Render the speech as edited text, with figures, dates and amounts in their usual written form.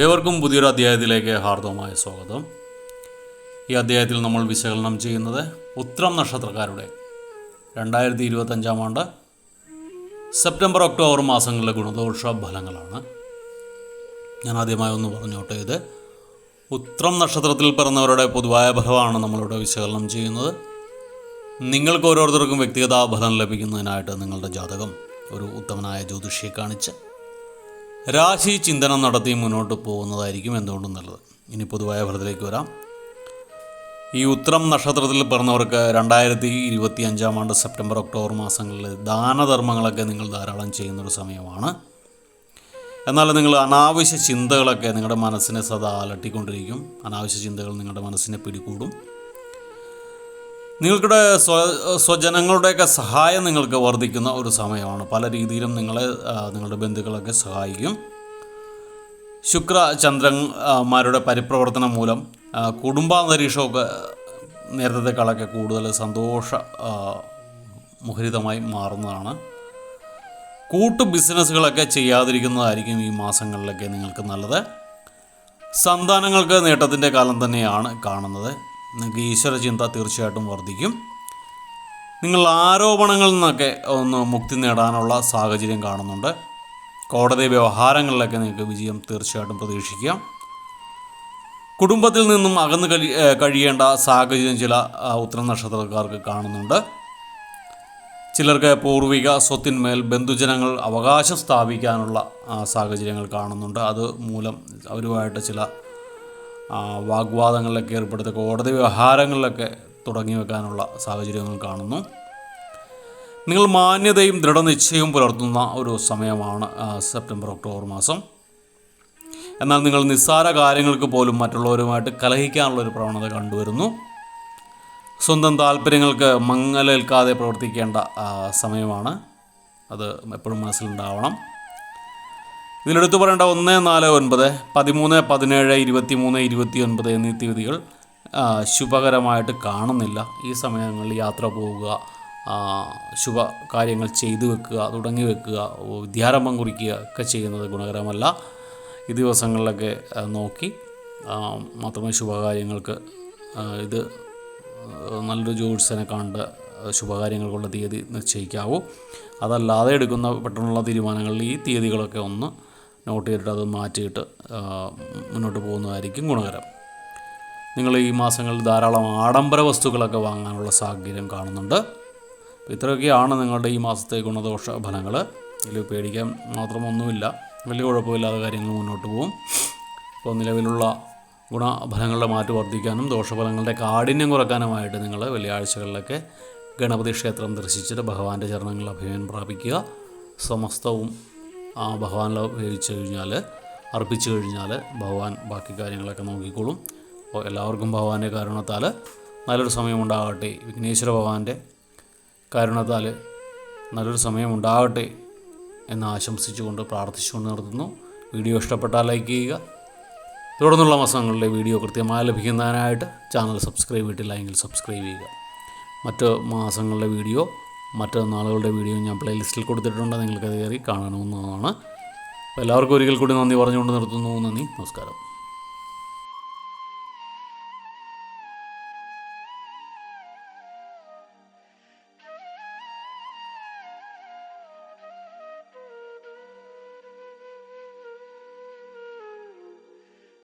ഏവർക്കും പുതിയൊരു അധ്യായത്തിലേക്ക് ഹാർദവമായ സ്വാഗതം. ഈ അധ്യായത്തിൽ നമ്മൾ വിശകലനം ചെയ്യുന്നത് ഉത്രം നക്ഷത്രക്കാരുടെ 2025 ആണ്ട് സെപ്റ്റംബർ ഒക്ടോബർ മാസങ്ങളിലെ ഗുണദോഷ ഫലങ്ങളാണ്. ഞാൻ ആദ്യമായി ഒന്ന് പറഞ്ഞോട്ടെ, ഇത് ഉത്രം നക്ഷത്രത്തിൽ പിറന്നവരുടെ പൊതുവായ ഫലമാണ് നമ്മളിവിടെ വിശകലനം ചെയ്യുന്നത്. നിങ്ങൾക്ക് ഓരോരുത്തർക്കും വ്യക്തിഗത ഫലം ലഭിക്കുന്നതിനായിട്ട് നിങ്ങളുടെ ജാതകം ഒരു ഉത്തമനായ ജ്യോതിഷിയെ കാണിച്ച് രാശി ചിന്തനം നടത്തി മുന്നോട്ട് പോകുന്നതായിരിക്കും എന്തുകൊണ്ടും നല്ലത്. ഇനി പൊതുവായ ഫലത്തിലേക്ക് വരാം. ഈ ഉത്രം നക്ഷത്രത്തിൽ പിറന്നവർക്ക് 2025 ആണ്ട് സെപ്റ്റംബർ ഒക്ടോബർ മാസങ്ങളിൽ ദാനധർമ്മങ്ങളൊക്കെ നിങ്ങൾ ധാരാളം ചെയ്യുന്നൊരു സമയമാണ്. എന്നാൽ നിങ്ങൾ അനാവശ്യ ചിന്തകളൊക്കെ നിങ്ങളുടെ മനസ്സിനെ സദാ അലട്ടിക്കൊണ്ടിരിക്കും. അനാവശ്യ ചിന്തകൾ നിങ്ങളുടെ മനസ്സിനെ പിടികൂടും. നിങ്ങൾക്കിടെ സ്വജനങ്ങളുടെയൊക്കെ സഹായം നിങ്ങൾക്ക് വർദ്ധിക്കുന്ന ഒരു സമയമാണ്. പല രീതിയിലും നിങ്ങളുടെ ബന്ധുക്കളൊക്കെ സഹായിക്കും. ശുക്ര ചന്ദ്രന്മാരുടെ പരിപ്രവർത്തനം മൂലം കുടുംബാന്തരീക്ഷമൊക്കെ നേരത്തെക്കാളൊക്കെ കൂടുതൽ സന്തോഷ മുഖരിതമായി മാറുന്നതാണ്. കൂട്ടു ബിസിനസ്സുകളൊക്കെ ചെയ്യാതിരിക്കുന്നതായിരിക്കും ഈ മാസങ്ങളിലൊക്കെ നിങ്ങൾക്ക് നല്ലത്. സന്താനങ്ങൾക്ക് നേട്ടത്തിൻ്റെ കാലം തന്നെയാണ് കാണുന്നത്. നിങ്ങൾക്ക് ഈശ്വരചിന്ത തീർച്ചയായിട്ടും വർദ്ധിക്കും. നിങ്ങൾ ആരോപണങ്ങളിൽ നിന്നൊക്കെ ഒന്ന് മുക്തി നേടാനുള്ള സാഹചര്യം കാണുന്നുണ്ട്. കോടതി വ്യവഹാരങ്ങളിലൊക്കെ നിങ്ങൾക്ക് വിജയം തീർച്ചയായിട്ടും പ്രതീക്ഷിക്കാം. കുടുംബത്തിൽ നിന്നും അകന്ന് കഴിയേണ്ട സാഹചര്യം ചില ഉത്തരം നക്ഷത്രക്കാർക്ക് കാണുന്നുണ്ട്. ചിലർക്ക് പൂർവിക സ്വത്തിന്മേൽ ബന്ധുജനങ്ങൾ അവകാശം സ്ഥാപിക്കാനുള്ള സാഹചര്യങ്ങൾ കാണുന്നുണ്ട്. അത് മൂലം അവരുമായിട്ട് ചില വാഗ്വാദങ്ങളിലൊക്കെ ഏർപ്പെടുത്തി കോടതി വ്യവഹാരങ്ങളിലൊക്കെ തുടങ്ങി വെക്കാനുള്ള സാഹചര്യങ്ങൾ കാണുന്നു. നിങ്ങൾ മാന്യതയും ദൃഢനിശ്ചയവും പുലർത്തുന്ന ഒരു സമയമാണ് സെപ്റ്റംബർ ഒക്ടോബർ മാസം. എന്നാൽ നിങ്ങൾ നിസ്സാര കാര്യങ്ങൾക്ക് പോലും മറ്റുള്ളവരുമായിട്ട് കലഹിക്കാനുള്ളൊരു പ്രവണത കണ്ടുവരുന്നു. സ്വന്തം താല്പര്യങ്ങൾക്ക് മങ്ങലേൽക്കാതെ പ്രവർത്തിക്കേണ്ട സമയമാണ്. അത് എപ്പോഴും മനസ്സിലുണ്ടാവണം. ഇതിലെടുത്തു പറയേണ്ട 1, 4, 9, 13, 17, 23, 29 എന്നീ തീയതികൾ ശുഭകരമായിട്ട് കാണുന്നില്ല. ഈ സമയങ്ങളിൽ യാത്ര പോവുക, ശുഭ കാര്യങ്ങൾ ചെയ്തു വെക്കുക, തുടങ്ങി വെക്കുക, വിദ്യാരംഭം കുറിക്കുക ഒക്കെ ചെയ്യുന്നത് ഗുണകരമല്ല. ഈ ദിവസങ്ങളിലൊക്കെ നോക്കി മാത്രമേ ശുഭകാര്യങ്ങൾക്ക് ഇത് നല്ലൊരു ജ്യോത്സ്യനെ കണ്ട് ശുഭകാര്യങ്ങൾക്കുള്ള തീയതി നിശ്ചയിക്കാവൂ. അതല്ലാതെ എടുക്കുന്ന പെട്ടെന്നുള്ള തീരുമാനങ്ങളിൽ ഈ തീയതികളൊക്കെ ഒന്ന് നോട്ട് ചെയ്തിട്ട് അത് മാറ്റിയിട്ട് മുന്നോട്ട് പോകുന്നതായിരിക്കും ഗുണകരം. നിങ്ങൾ ഈ മാസങ്ങളിൽ ധാരാളം ആഡംബര വസ്തുക്കളൊക്കെ വാങ്ങാനുള്ള സാഹചര്യം കാണുന്നുണ്ട്. ഇത്രയൊക്കെയാണ് നിങ്ങളുടെ ഈ മാസത്തെ ഗുണദോഷ ഫലങ്ങൾ. ഇതിൽ പേടിക്കാൻ മാത്രമൊന്നുമില്ല. വലിയ കുഴപ്പമില്ലാതെ കാര്യങ്ങൾ മുന്നോട്ട് പോകും. ഇപ്പോൾ നിലവിലുള്ള ഗുണഫലങ്ങളുടെ മാറ്റ് വർദ്ധിക്കാനും ദോഷഫലങ്ങളുടെ കാഠിന്യം കുറയ്ക്കാനുമായിട്ട് നിങ്ങൾ വെള്ളിയാഴ്ചകളിലൊക്കെ ഗണപതി ക്ഷേത്രം ദർശിച്ചിട്ട് ഭഗവാന്റെ ചരണങ്ങളിൽ അഭയം പ്രാപിക്കുക. സമസ്തവും ഭഗവാനിൽ അർപ്പിച്ചു കഴിഞ്ഞാൽ ഭഗവാൻ ബാക്കി കാര്യങ്ങളൊക്കെ നോക്കിക്കോളും. അപ്പോൾ എല്ലാവർക്കും ഭഗവാന്റെ കാരുണ്യത്താൽ നല്ലൊരു സമയമുണ്ടാകട്ടെ, വിഘ്നേശ്വര ഭഗവാന്റെ കാരുണ്യത്താൽ നല്ലൊരു സമയമുണ്ടാകട്ടെ എന്ന് ആശംസിച്ചുകൊണ്ട് പ്രാർത്ഥിച്ചുകൊണ്ട് നിർത്തുന്നു. വീഡിയോ ഇഷ്ടപ്പെട്ടാൽ ലൈക്ക് ചെയ്യുക. തുടർന്നുള്ള മാസങ്ങളിലെ വീഡിയോ കൃത്യമായി ലഭിക്കുന്നതിനായിട്ട് ചാനൽ സബ്സ്ക്രൈബ് ചെയ്തിട്ടില്ലെങ്കിൽ സബ്സ്ക്രൈബ് ചെയ്യുക. മറ്റ് മാസങ്ങളിലെ വീഡിയോ, മറ്റ് നാളുകളുടെ വീഡിയോ ഞാൻ പ്ലേലിസ്റ്റിൽ കൊടുത്തിട്ടുണ്ട്. നിങ്ങൾക്കത് കയറി കാണാവുന്നതാണ്. അപ്പോൾ എല്ലാവർക്കും ഒരിക്കൽ കൂടി നന്ദി പറഞ്ഞുകൊണ്ട് നിർത്തുന്നു. നന്ദി, നമസ്കാരം.